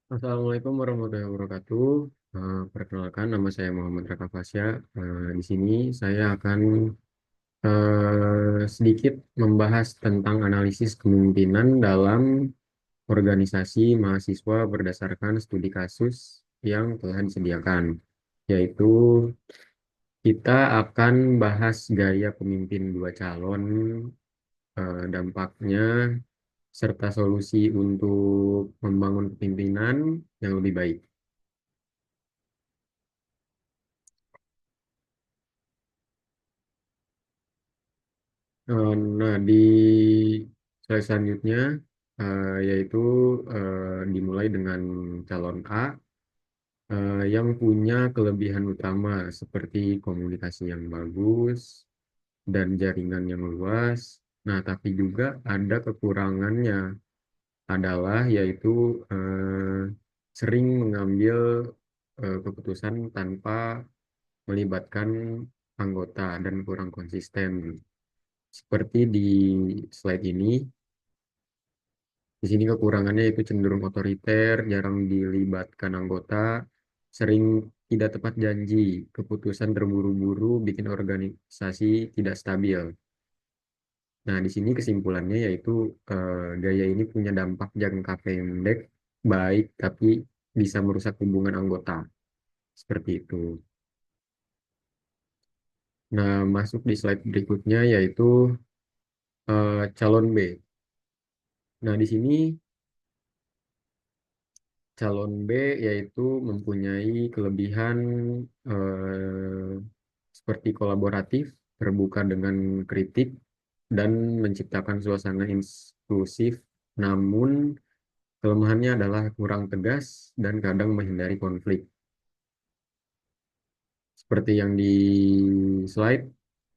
Assalamualaikum warahmatullahi wabarakatuh. Perkenalkan, nama saya Muhammad Raka Fasya. Di sini saya akan sedikit membahas tentang analisis kepemimpinan dalam organisasi mahasiswa berdasarkan studi kasus yang telah disediakan, yaitu kita akan bahas gaya pemimpin dua calon, dampaknya, serta solusi untuk membangun kepemimpinan yang lebih baik. Nah, di slide selanjutnya yaitu dimulai dengan calon A yang punya kelebihan utama seperti komunikasi yang bagus dan jaringan yang luas. Nah, tapi juga ada kekurangannya adalah yaitu sering mengambil keputusan tanpa melibatkan anggota dan kurang konsisten. Seperti di slide ini, di sini kekurangannya itu cenderung otoriter, jarang dilibatkan anggota, sering tidak tepat janji, keputusan terburu-buru, bikin organisasi tidak stabil. Nah, di sini kesimpulannya yaitu gaya ini punya dampak jangka pendek baik, tapi bisa merusak hubungan anggota. Seperti itu. Nah, masuk di slide berikutnya yaitu calon B. Nah, di sini calon B yaitu mempunyai kelebihan eh, seperti kolaboratif, terbuka dengan kritik, dan menciptakan suasana inklusif. Namun, kelemahannya adalah kurang tegas dan kadang menghindari konflik. Seperti yang di slide,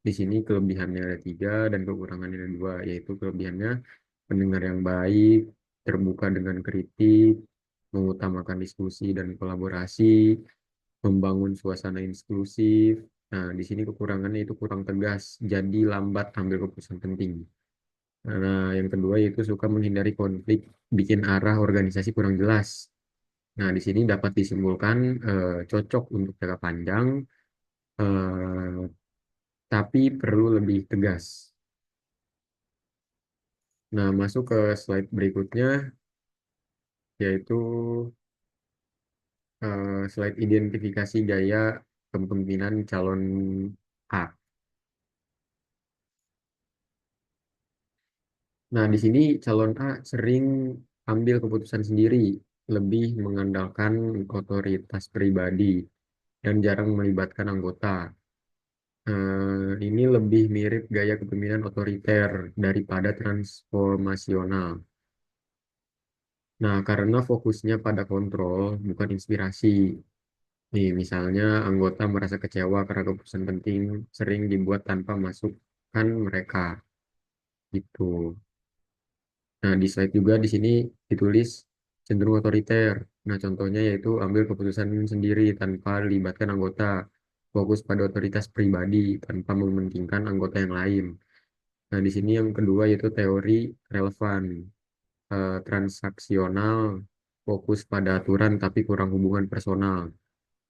di sini kelebihannya ada tiga dan kekurangannya ada dua, yaitu kelebihannya pendengar yang baik, terbuka dengan kritik, mengutamakan diskusi dan kolaborasi, membangun suasana inklusif. Nah, di sini kekurangannya itu kurang tegas, jadi lambat ambil keputusan penting. Nah, yang kedua yaitu suka menghindari konflik, bikin arah organisasi kurang jelas. Nah, di sini dapat disimpulkan cocok untuk jangka panjang, eh, tapi perlu lebih tegas. Nah, masuk ke slide berikutnya, yaitu slide identifikasi gaya kepemimpinan calon A. Nah, di sini calon A sering ambil keputusan sendiri, lebih mengandalkan otoritas pribadi, dan jarang melibatkan anggota. Ini lebih mirip gaya kepemimpinan otoriter daripada transformasional. Nah, karena fokusnya pada kontrol, bukan inspirasi. Nih, misalnya anggota merasa kecewa karena keputusan penting sering dibuat tanpa masukan mereka. Gitu. Nah, di slide juga di sini ditulis cenderung otoriter. Nah, contohnya yaitu ambil keputusan sendiri tanpa libatkan anggota, fokus pada otoritas pribadi tanpa mementingkan anggota yang lain. Nah, di sini yang kedua yaitu teori relevan, transaksional, fokus pada aturan tapi kurang hubungan personal.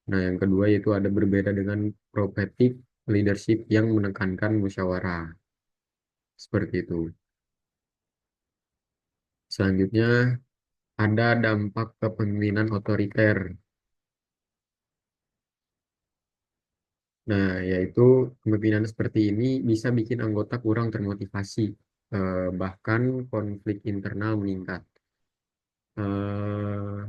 Nah, yang kedua yaitu ada berbeda dengan prophetic leadership yang menekankan musyawarah. Seperti itu. Selanjutnya, ada dampak kepemimpinan otoriter. Nah, yaitu kepemimpinan seperti ini bisa bikin anggota kurang termotivasi, bahkan konflik internal meningkat. Eh,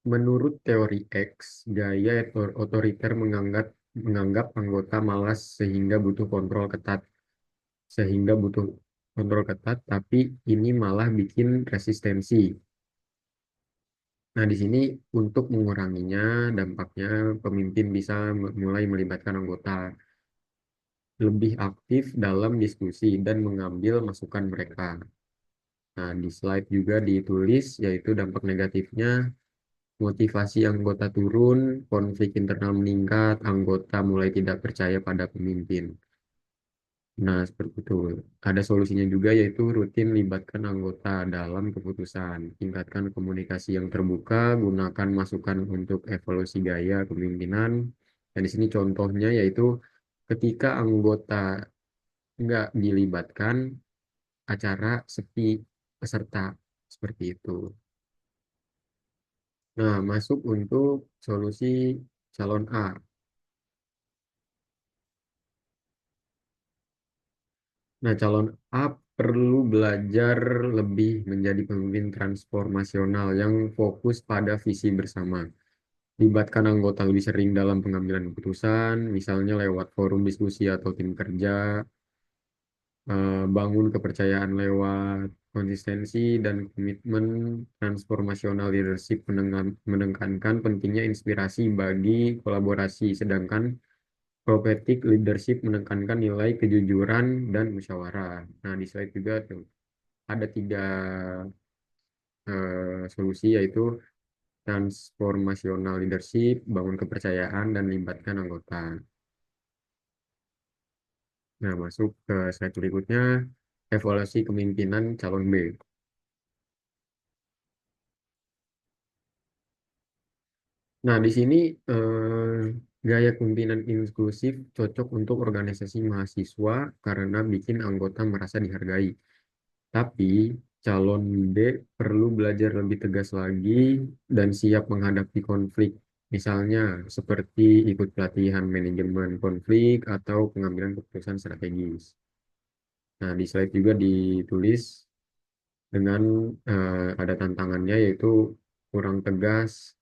Menurut teori X, gaya otoriter menganggap anggota malas sehingga butuh kontrol ketat, tapi ini malah bikin resistensi. Nah, di sini untuk menguranginya, dampaknya pemimpin bisa mulai melibatkan anggota lebih aktif dalam diskusi dan mengambil masukan mereka. Nah, di slide juga ditulis yaitu dampak negatifnya, motivasi anggota turun, konflik internal meningkat, anggota mulai tidak percaya pada pemimpin. Nah, seperti itu. Ada solusinya juga yaitu rutin libatkan anggota dalam keputusan. Tingkatkan komunikasi yang terbuka, gunakan masukan untuk evaluasi gaya kepemimpinan. Dan di sini contohnya yaitu ketika anggota nggak dilibatkan, acara sepi peserta. Seperti itu. Nah, masuk untuk solusi calon A. Nah, calon A perlu belajar lebih menjadi pemimpin transformasional yang fokus pada visi bersama. Libatkan anggota lebih sering dalam pengambilan keputusan, misalnya lewat forum diskusi atau tim kerja, bangun kepercayaan lewat konsistensi dan komitmen transformasional leadership menekankan pentingnya inspirasi bagi kolaborasi, sedangkan prophetic leadership menekankan nilai kejujuran dan musyawarah. Nah, di slide juga tuh ada tiga solusi yaitu transformational leadership, bangun kepercayaan, dan libatkan anggota. Nah, masuk ke slide berikutnya, evaluasi kepemimpinan calon B. Nah, di sini gaya kepemimpinan inklusif cocok untuk organisasi mahasiswa karena bikin anggota merasa dihargai. Tapi calon B perlu belajar lebih tegas lagi dan siap menghadapi konflik. Misalnya seperti ikut pelatihan manajemen konflik atau pengambilan keputusan strategis. Nah, di slide juga ditulis dengan ada tantangannya yaitu kurang tegas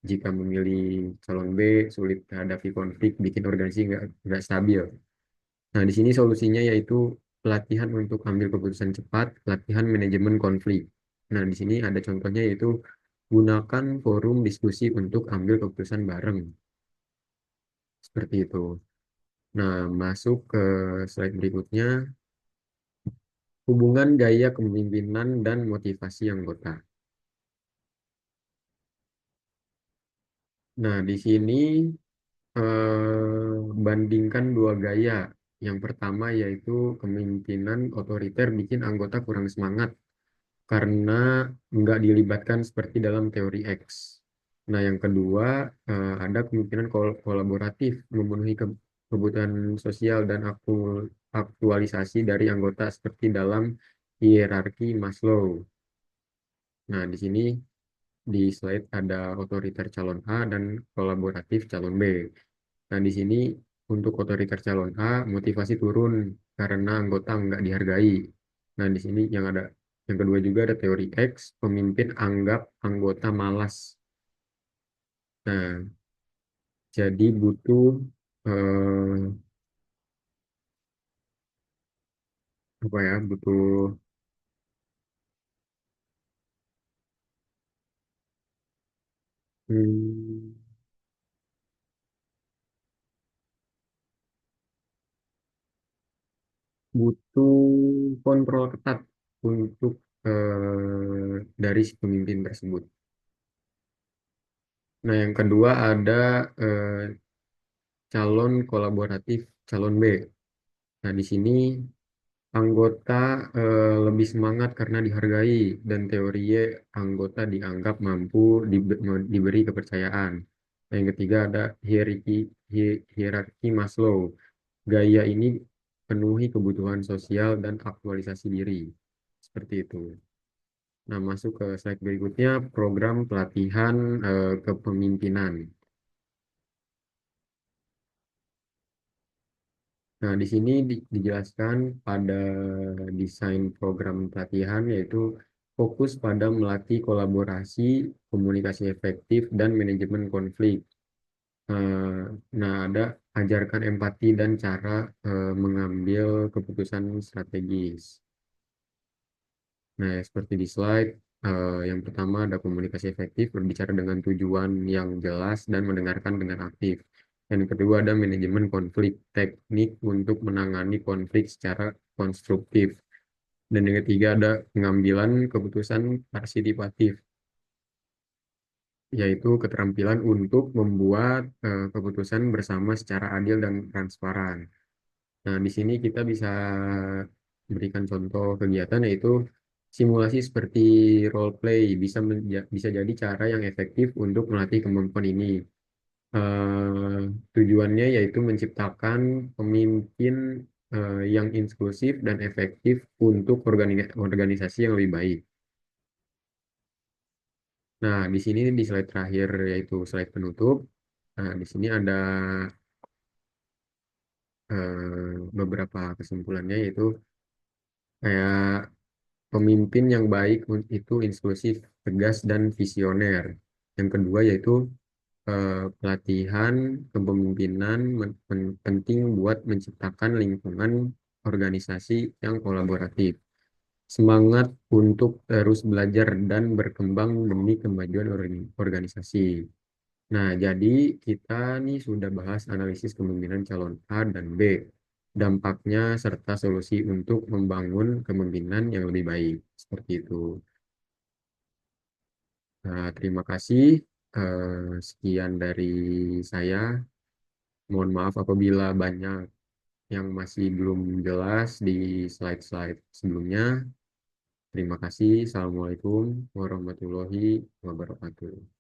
jika memilih calon B, sulit menghadapi konflik, bikin organisasi nggak stabil. Nah, di sini solusinya yaitu pelatihan untuk ambil keputusan cepat, pelatihan manajemen konflik. Nah, di sini ada contohnya yaitu gunakan forum diskusi untuk ambil keputusan bareng. Seperti itu. Nah, masuk ke slide berikutnya, hubungan gaya kepemimpinan dan motivasi anggota. Nah, di sini bandingkan dua gaya. Yang pertama yaitu kepemimpinan otoriter bikin anggota kurang semangat karena nggak dilibatkan seperti dalam teori X. Nah, yang kedua, ada kemungkinan kolaboratif memenuhi kebutuhan sosial dan aktualisasi dari anggota seperti dalam hierarki Maslow. Nah, di sini di slide ada otoriter calon A dan kolaboratif calon B. Nah, di sini untuk otoriter calon A, motivasi turun karena anggota nggak dihargai. Nah, di sini yang kedua juga ada teori X, pemimpin anggap anggota malas. Nah, jadi eh, apa ya? Hmm, butuh kontrol ketat untuk dari si pemimpin tersebut. Nah, yang kedua ada eh, calon kolaboratif calon B. Nah, di sini anggota lebih semangat karena dihargai dan teorinya anggota dianggap mampu diberi kepercayaan. Nah, yang ketiga ada hierarki Maslow. Gaya ini penuhi kebutuhan sosial dan aktualisasi diri. Seperti itu. Nah, masuk ke slide berikutnya, program pelatihan kepemimpinan. Nah, di sini dijelaskan pada desain program pelatihan yaitu fokus pada melatih kolaborasi, komunikasi efektif, dan manajemen konflik. Eh, nah, ada ajarkan empati dan cara mengambil keputusan strategis. Nah, seperti di slide, yang pertama ada komunikasi efektif, berbicara dengan tujuan yang jelas dan mendengarkan dengan aktif. Yang kedua ada manajemen konflik, teknik untuk menangani konflik secara konstruktif. Dan yang ketiga ada pengambilan keputusan partisipatif, yaitu keterampilan untuk membuat keputusan bersama secara adil dan transparan. Nah, di sini kita bisa berikan contoh kegiatan yaitu simulasi seperti role play bisa jadi cara yang efektif untuk melatih kemampuan ini. Tujuannya yaitu menciptakan pemimpin yang inklusif dan efektif untuk organisasi yang lebih baik. Nah, di sini di slide terakhir yaitu slide penutup. Nah, di sini ada beberapa kesimpulannya yaitu kayak pemimpin yang baik itu inklusif, tegas, dan visioner. Yang kedua yaitu pelatihan kepemimpinan penting buat menciptakan lingkungan organisasi yang kolaboratif. Semangat untuk terus belajar dan berkembang demi kemajuan organisasi. Nah, jadi kita nih sudah bahas analisis kepemimpinan calon A dan B, dampaknya serta solusi untuk membangun kepemimpinan yang lebih baik. Seperti itu. Nah, terima kasih. Sekian dari saya. Mohon maaf apabila banyak yang masih belum jelas di slide-slide sebelumnya. Terima kasih. Assalamualaikum warahmatullahi wabarakatuh.